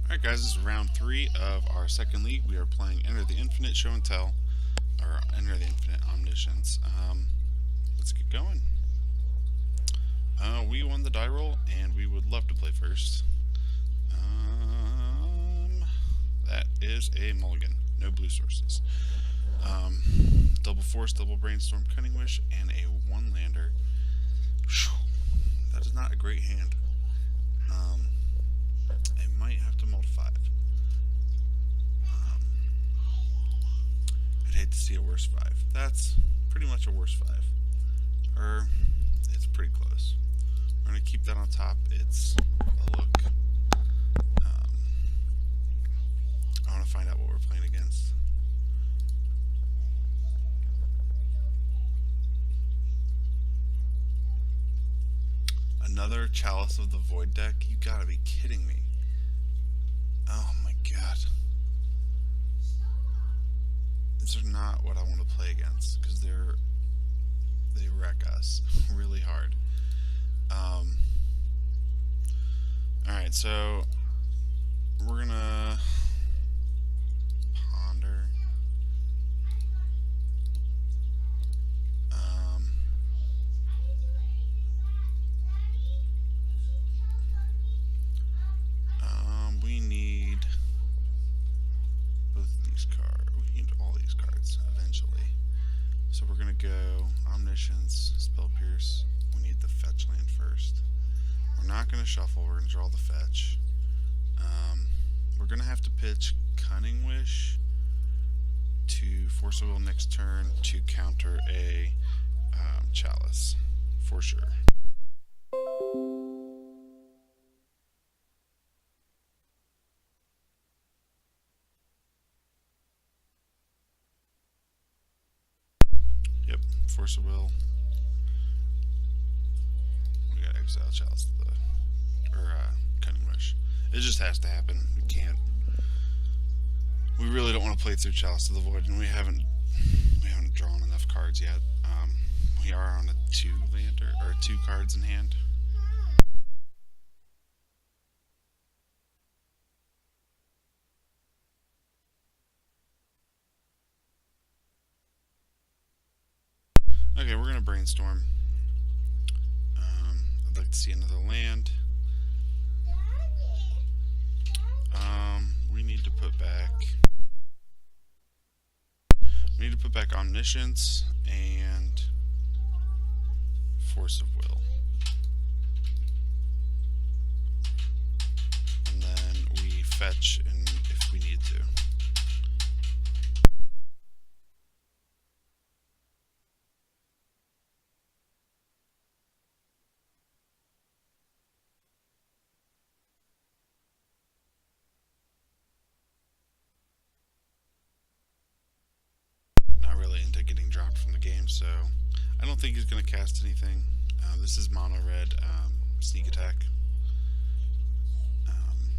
Alright guys, this is round 3 of our second league. We are playing Enter the Infinite Show and Tell, or Enter the Infinite Omniscience. Let's get going. We won the die roll, and we would love to play first. That is a mulligan. No blue sources. Double Force, Double Brainstorm, Cunning Wish, and a 1-lander. That is not a great hand. I might have to mull 5. I'd hate to see a worse 5. That's pretty much a worse 5. Or, it's pretty close. We're going to keep that on top. It's a look. I want to find out what we're playing against. Another Chalice of the Void deck? You gotta be kidding me. Oh my god. These are not what I want to play against, because they wreck us really hard. Alright, so we're gonna ponder. We need both of these cards. We need all these cards eventually. So we're gonna go Omniscience, Spell Pierce. We need the fetch land first. We're not gonna shuffle. We're gonna draw the fetch. We're gonna have to pitch Cunning Wish to Force of Will next turn to counter a Chalice for sure. Yep, Force of Will. We gotta exile Chalice to the Cunning Wish. It just has to happen. We can't. We really don't want to play through Chalice to the Void, and we haven't drawn enough cards yet. We are on a 2-lander or 2 cards in hand. Okay, we're gonna brainstorm. I'd like to see another land. We need to put back Omniscience and Force of Will. And then we fetch if we need to. Getting dropped from the game, so I don't think he's going to cast anything. This is mono red sneak attack. I'm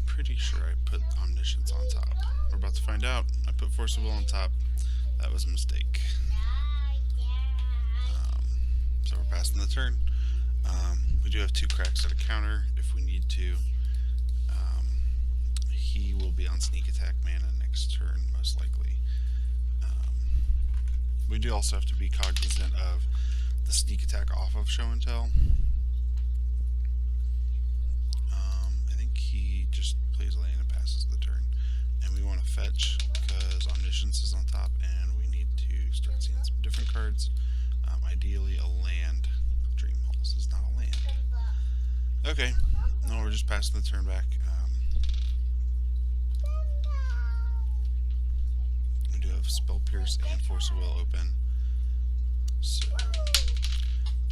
pretty sure I put Omniscience on top. We're about to find out. I put Force of Will on top. That was a mistake. So we're passing the turn. We do have 2 cracks at a counter if we need to. He will be on sneak attack mana next turn, most likely. We do also have to be cognizant of the sneak attack off of Show and Tell. I think he just plays a land and passes the turn. And we want to fetch because Omniscience is on top, and we need to start seeing some different cards. Ideally, a land. Dream Halls is not a land. Okay, no, we're just passing the turn back. Spell Pierce and Force of Will open. So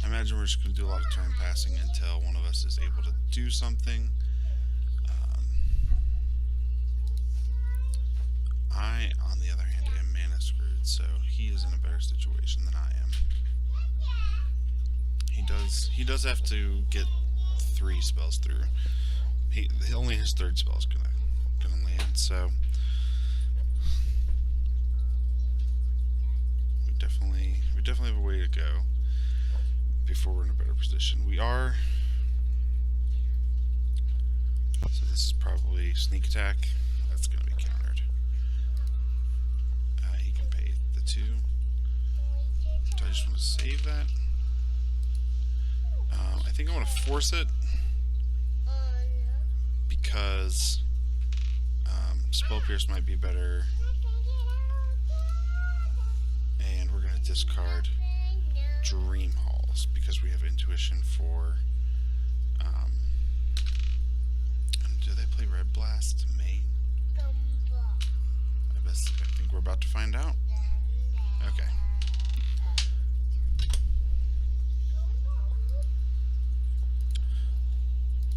I imagine we're just going to do a lot of turn passing until one of us is able to do something. I, on the other hand, am mana screwed, so he is in a better situation than I am. He does have to get 3 spells through. Only his 3rd spell is gonna land, so we definitely have a way to go before we're in a better position. We are. So this is probably sneak attack. That's going to be countered. He can pay the 2. Do I just want to save that? I think I want to force it because Spell Pierce might be better. And we're going to discard Dream Halls because we have intuition for. Do they play Red Blast main? I think we're about to find out. Okay.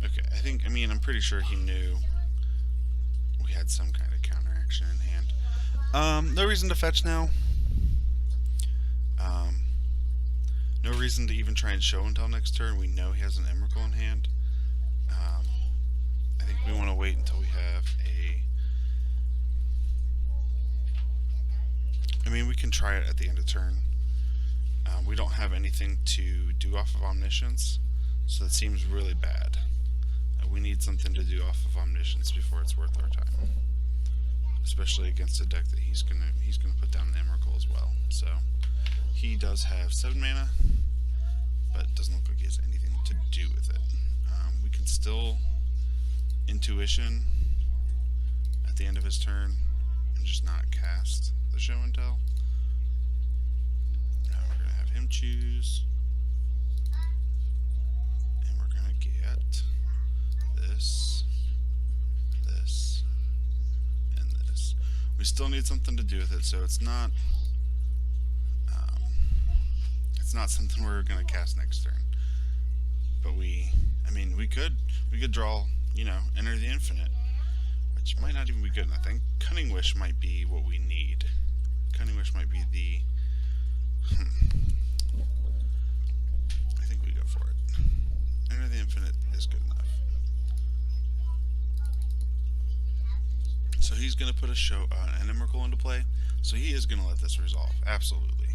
Okay, I'm pretty sure he knew we had some kind of counteraction in hand. No reason to fetch now. No reason to even try and show until next turn. We know he has an Emrakul in hand. I think we want to wait until we have we can try it at the end of turn. We don't have anything to do off of Omniscience, so that seems really bad. We need something to do off of Omniscience before it's worth our time. Especially against a deck that he's gonna put down an Emrakul as well. So he does have 7 mana, but it doesn't look like he has anything to do with it. We can still Intuition at the end of his turn and just not cast the Show and Tell. Now we're going to have him choose, and we're going to get this, this, and this. We still need something to do with it, so it's not something we're going to cast next turn. But we could draw, Enter the Infinite, which might not even be good. And I think Cunning Wish might be what we need. Cunning Wish might be the. I think we go for it. Enter the Infinite is good enough. So he's going to put an Emrakul into play. So he is going to let this resolve, absolutely.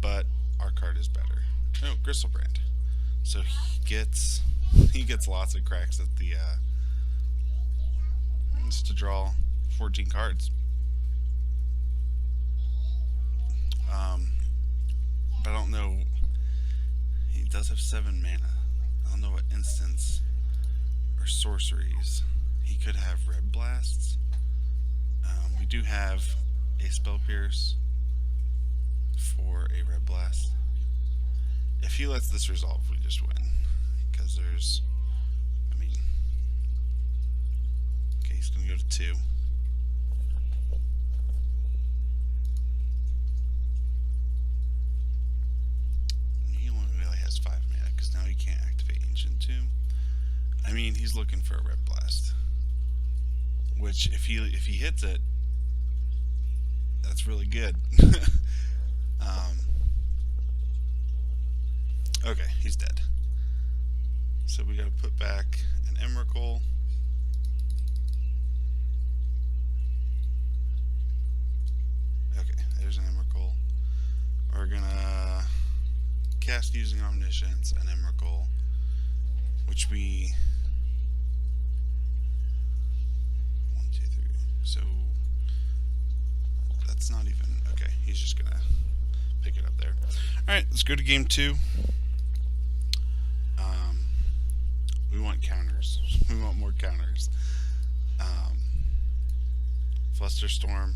But our card is better. No, Gristlebrand. So he gets lots of cracks at the just to draw 14 cards. But I don't know. He does have 7 mana. I don't know what instants or sorceries. He could have Red Blasts. We do have a Spell Pierce for a Red Blast. If he lets this resolve, we just win. Because there's... Okay, he's going to go to 2. And he only really has 5 mana, because now he can't activate Ancient Tomb. He's looking for a Red Blast. Which, if he hits it, that's really good. Okay, he's dead. So we gotta put back an Emrakul. Okay, there's an Emrakul. We're gonna cast using Omniscience, an Emrakul, which we... 1, 2, 3. So that's not even... Okay, he's just gonna pick it up there. Alright, let's go to game 2. We want counters. We want more counters. Flusterstorm.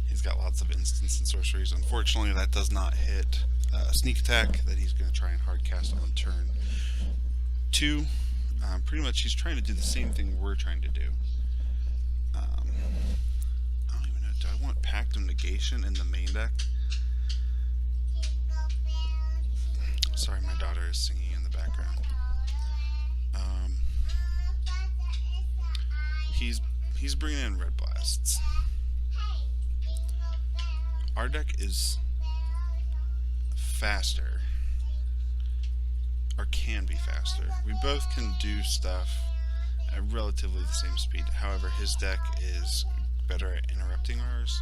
He's got lots of instants and sorceries. Unfortunately, that does not hit a sneak attack that he's going to try and hard cast on turn 2. Pretty much he's trying to do the same thing we're trying to do. I don't even know. Do I want Pact of Negation in the main deck? Sorry, my daughter is singing in the background. He's bringing in Red Blasts. Our deck is faster, or can be faster. We both can do stuff at relatively the same speed. However, his deck is better at interrupting ours.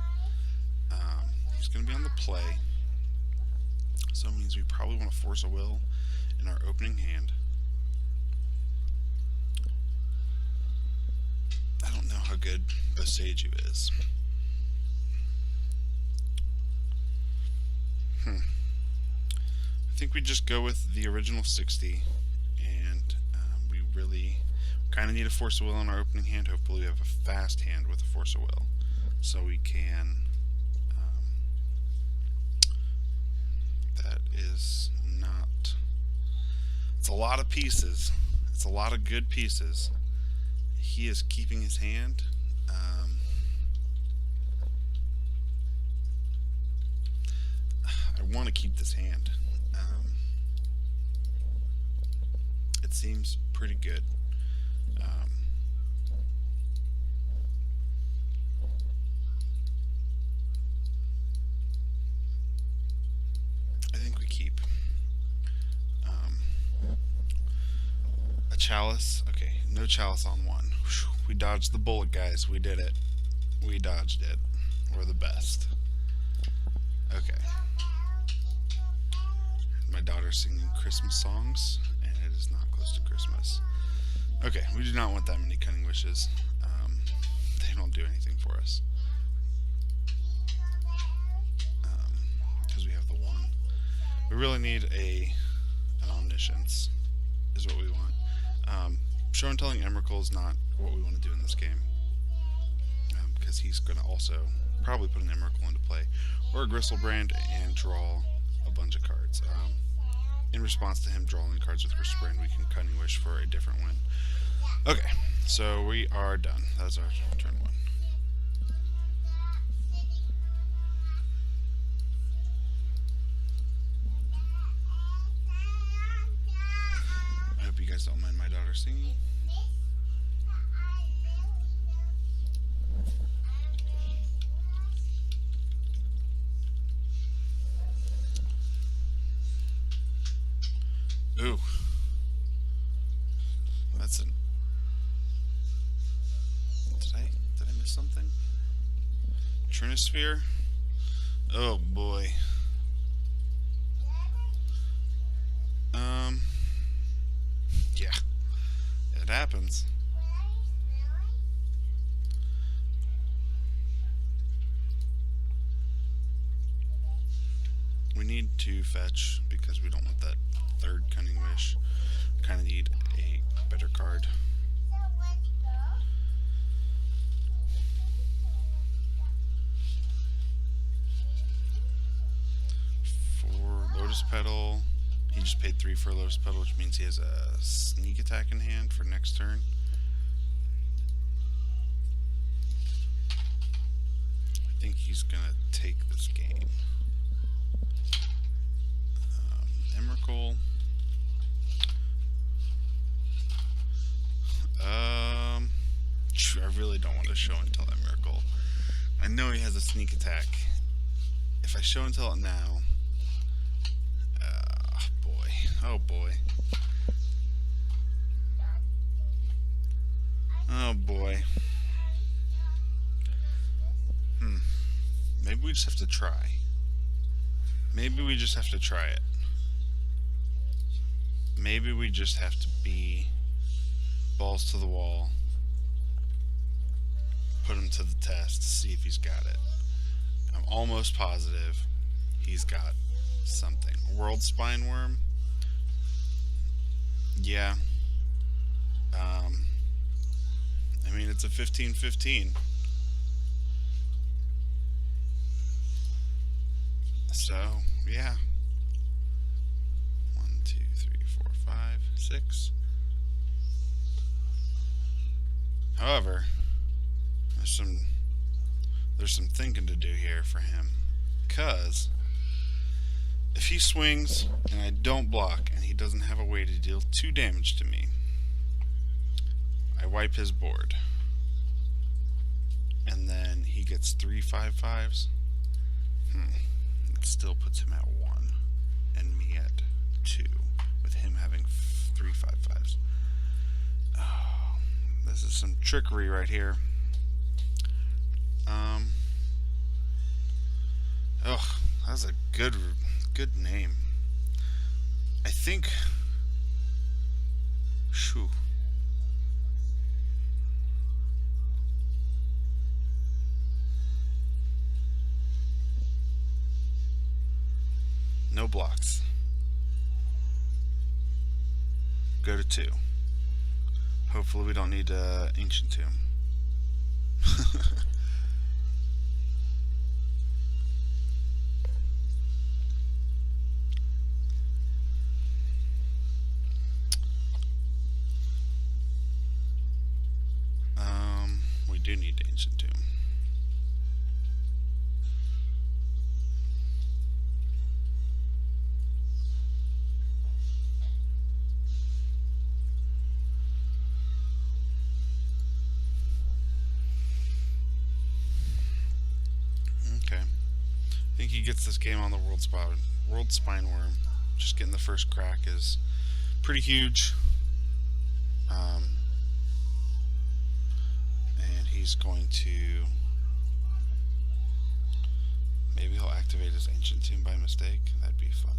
He's going to be on the play. So it means we probably want to force a will in our opening hand. I don't know how good Boseiju is. I think we just go with the original 60, and we really kind of need a force of will in our opening hand. Hopefully we have a fast hand with a force of will, so we can... that is not... It's a lot of pieces. It's a lot of good pieces. He is keeping his hand. I want to keep this hand. It seems pretty good. I think we keep. A chalice. Okay, no chalice on one. We dodged the bullet, guys. We did it. We dodged it. We're the best. Okay. My daughter's singing Christmas songs, and it is not close to Christmas. Okay, we do not want that many cunning wishes. They don't do anything for us. Because we have the one. We really need an omniscience, is what we want. Show and telling Emrakul is not what we want to do in this game. Because he's going to also probably put an Emrakul into play. Or a Gristlebrand and draw a bunch of cards. In response to him drawing cards with Gristlebrand, we can Cunning Wish for a different win. Okay, so we are done. That's our turn one. I hope you guys don't mind my daughter singing. Ooh. That's an... Did I miss something? Trinisphere? Oh boy. Yeah. It happens. We need to fetch because we don't want that third Cunning Wish. We kind of need a better card. For Lotus Petal, he just paid 3 for a Lotus Petal, which means he has a sneak attack in hand for next turn. I think he's gonna take this game. Emrakul. I really don't want to show and tell Emrakul. I know he has a sneak attack. If I show and tell it now, oh boy, oh boy. Maybe we just have to try. Maybe we just have to try it. Maybe we just have to be balls to the wall, put him to the test, see if he's got it. I'm almost positive he's got something. World Spine Worm? Yeah. I mean, it's a 15-15. So, yeah. 1, 2, 3, 4, 5, 6. However, there's some thinking to do here for him, because if he swings and I don't block and he doesn't have a way to deal 2 damage to me, I wipe his board, and then he gets 3 5/5s. It still puts him at 1 and me at 2, with him having 3 5/5s. Oh, this is some trickery right here. Oh, that was a good good name. I think. Shoo. No blocks. Go to 2. Hopefully we don't need Ancient Tomb. We do need Ancient Tomb. Okay. I think he gets this game on the World Spine Worm. Just getting the first crack is pretty huge. And he's going to... Maybe he'll activate his Ancient Tomb by mistake. That'd be funny.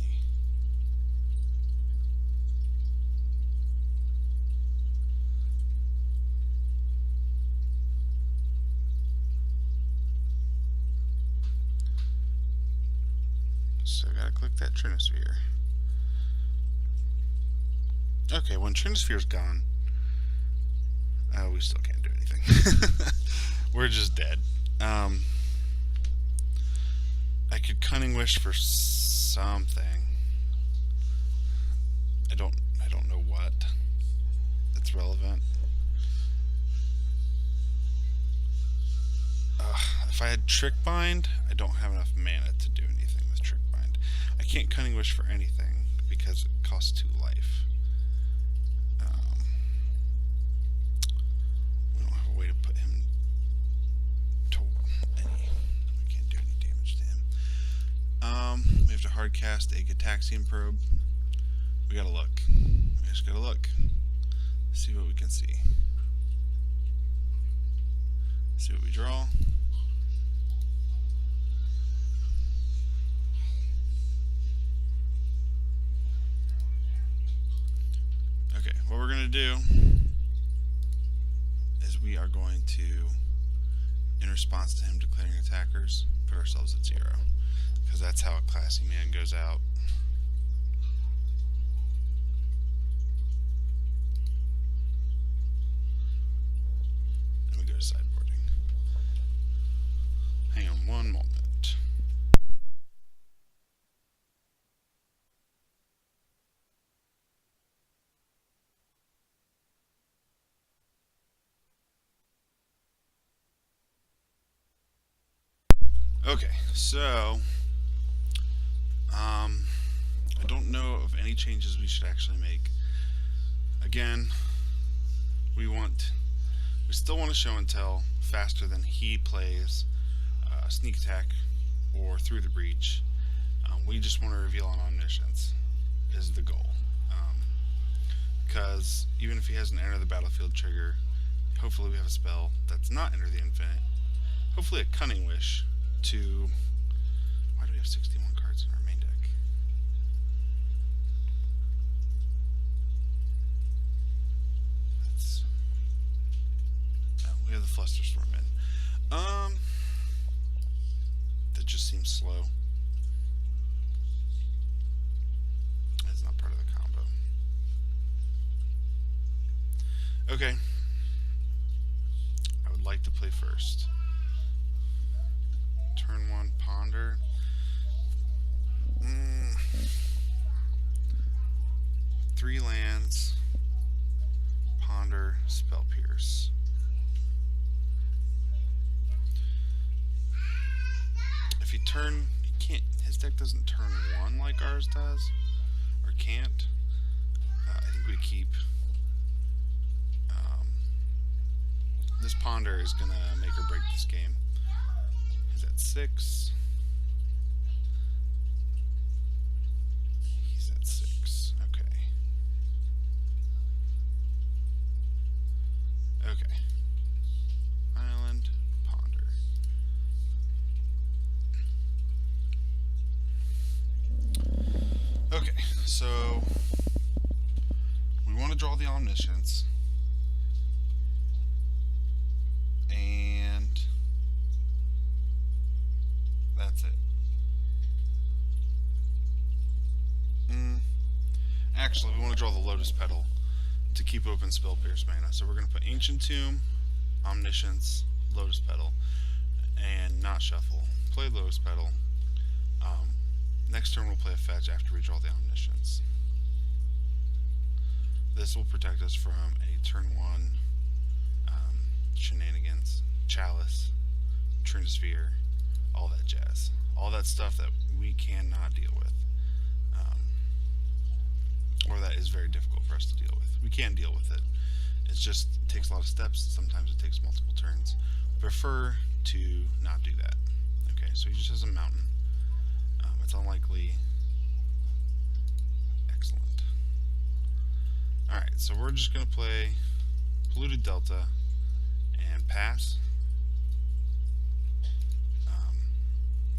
So I gotta click that Trinisphere. Okay, when Trinisphere's gone, we still can't do anything. We're just dead. I could Cunning Wish for something. I don't know what. It's relevant. If I had Trick Bind, I don't have enough mana to do anything with Trick Bind. I can't Cunning Wish for anything because it costs 2 life. We don't have a way to put him to any. We can't do any damage to him. We have to hard cast a Gataxian Probe. We gotta look. We just gotta look. See what we can see. See what we draw. Okay, what we're going to do is we are going to, in response to him declaring attackers, put ourselves at 0. Because that's how a classy man goes out. And we go to sideboarding. Hang on one moment. Okay, so I don't know of any changes we should actually make. Again, we still want to show and tell faster than he plays sneak attack or through the breach. We just want to reveal on Omniscience is the goal. Because even if he has an enter the battlefield trigger, hopefully we have a spell that's not enter the infinite. Hopefully a Cunning Wish to... Why do we have 61 cards in our main deck? That's... Oh, we have the Flusterstorm in. That just seems slow. It's not part of the combo. Okay. I would like to play first. Turn 1, Ponder. 3 lands. Ponder, Spell Pierce. If he can't, his deck doesn't turn 1 like ours does, or can't. I think we keep. This Ponder is gonna make or break this game. He's at 6. He's at 6. Okay. Okay. Island, Ponder. So we want to draw the Omniscience, and that's it. Actually, we want to draw the Lotus Petal to keep open Spell Pierce mana. So we're going to put Ancient Tomb, Omniscience, Lotus Petal, and not shuffle. Play Lotus Petal. Next turn we'll play a fetch after we draw the Omniscience. This will protect us from a turn 1 shenanigans, Chalice, Trinisphere, all that jazz. All that stuff that we cannot deal with. Or that is very difficult for us to deal with. We can deal with it. It just takes a lot of steps. Sometimes it takes multiple turns. Prefer to not do that. Okay, so he just has a mountain. It's unlikely. Excellent. Alright, so we're just going to play Polluted Delta and pass.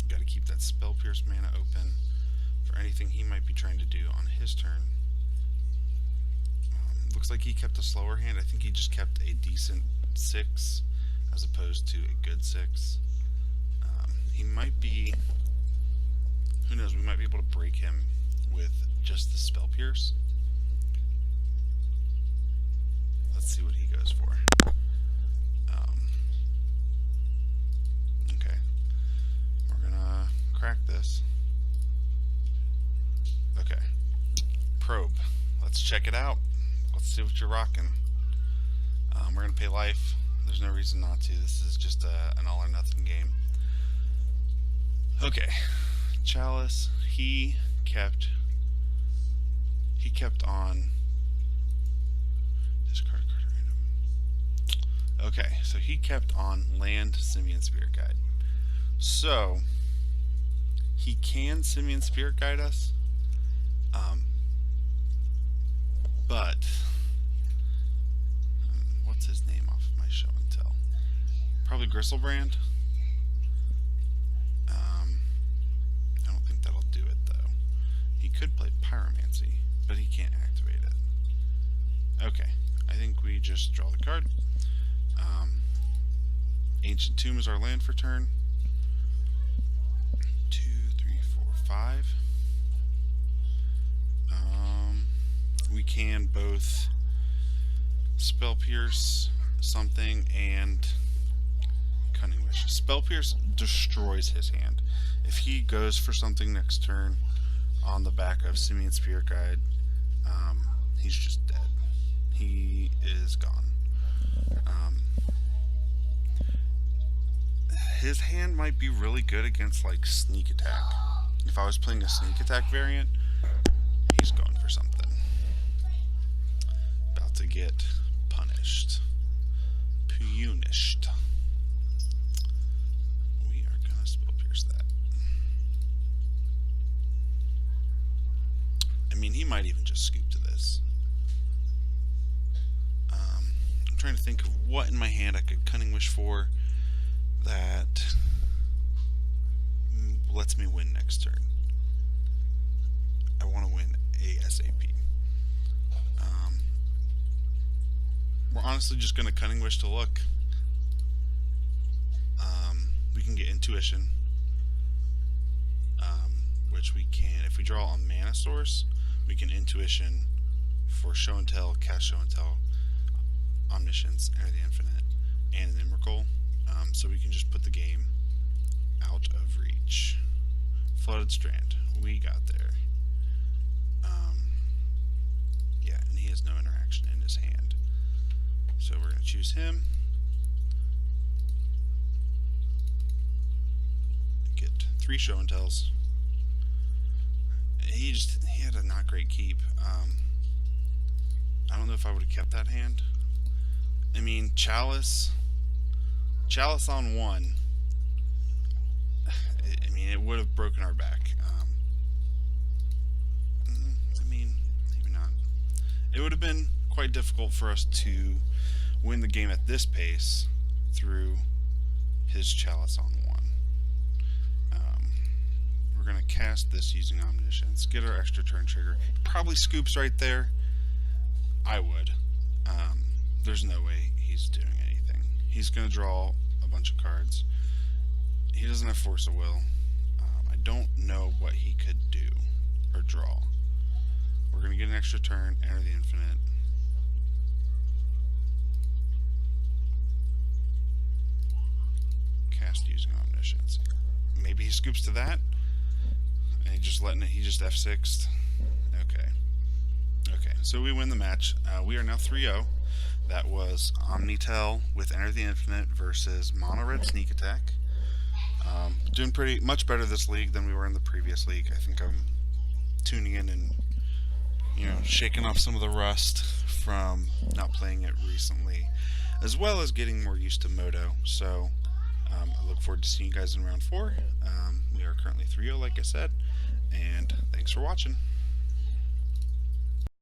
Got to keep that Spell Pierce mana open for anything he might be trying to do on his turn. Looks like he kept a slower hand. I think he just kept a decent 6 as opposed to a good 6. He might be... Who knows, we might be able to break him with just the Spell Pierce. Let's see what he goes for. Okay. We're gonna crack this. Okay. Probe. Let's check it out. Let's see what you're rocking. We're going to pay life. There's no reason not to. This is just an all or nothing game. Okay. Chalice, he kept on discard card random. Okay, so he kept on land Simian Spirit Guide. So he can Simian Spirit Guide us. But what's his name off of my show and tell? Probably Gristlebrand. I don't think that'll do it though. He could play Pyromancy, but he can't activate it. Okay, I think we just draw the card. Ancient Tomb is our land for turn. 2, 3, 4, 5. We can both Spell Pierce something and Cunning Wish. Spell Pierce destroys his hand. If he goes for something next turn on the back of Simian Spirit Guide, he's just dead. He is gone. His hand might be really good against like Sneak Attack. If I was playing a Sneak Attack variant, he's going for something. About to get punished. Punished. We are gonna Spell Pierce that. I mean, he might even just scoop to this. I'm trying to think of what in my hand I could Cunning Wish for that lets me win next turn. I want to win ASAP. We're honestly just going to Cunning Wish to look. We can get Intuition, which we can, if we draw a mana source, we can Intuition for Show and Tell, cast Show and Tell, Omniscience, Enter the Infinite, and an Emrakul. So we can just put the game out of reach. Flooded Strand, we got there. Yeah, and he has no interaction in his hand. So we're going to choose him. Get 3 Show and Tells. He had a not great keep. I don't know if I would have kept that hand. I mean, Chalice on 1. I mean, it would have broken our back. I mean, maybe not. It would have been quite difficult for us to win the game at this pace through his Chalice on 1. We're going to cast this using Omniscience, get our extra turn trigger. Probably scoops right there. I would. There's no way he's doing anything. He's going to draw a bunch of cards. He doesn't have Force of Will. I don't know what he could do or draw. We're going to get an extra turn, enter the infinite. Cast using Omniscience. Maybe he scoops to that, and he just F6'd. Okay, so we win the match. We are now 3-0. That was Omnitell with Enter the Infinite versus Mono Red Sneak Attack. Doing pretty much better this league than we were in the previous league. I think I'm tuning in and shaking off some of the rust from not playing it recently, as well as getting more used to Moto. So I look forward to seeing you guys in round 4. We are currently 3-0, like I said, and thanks for watching.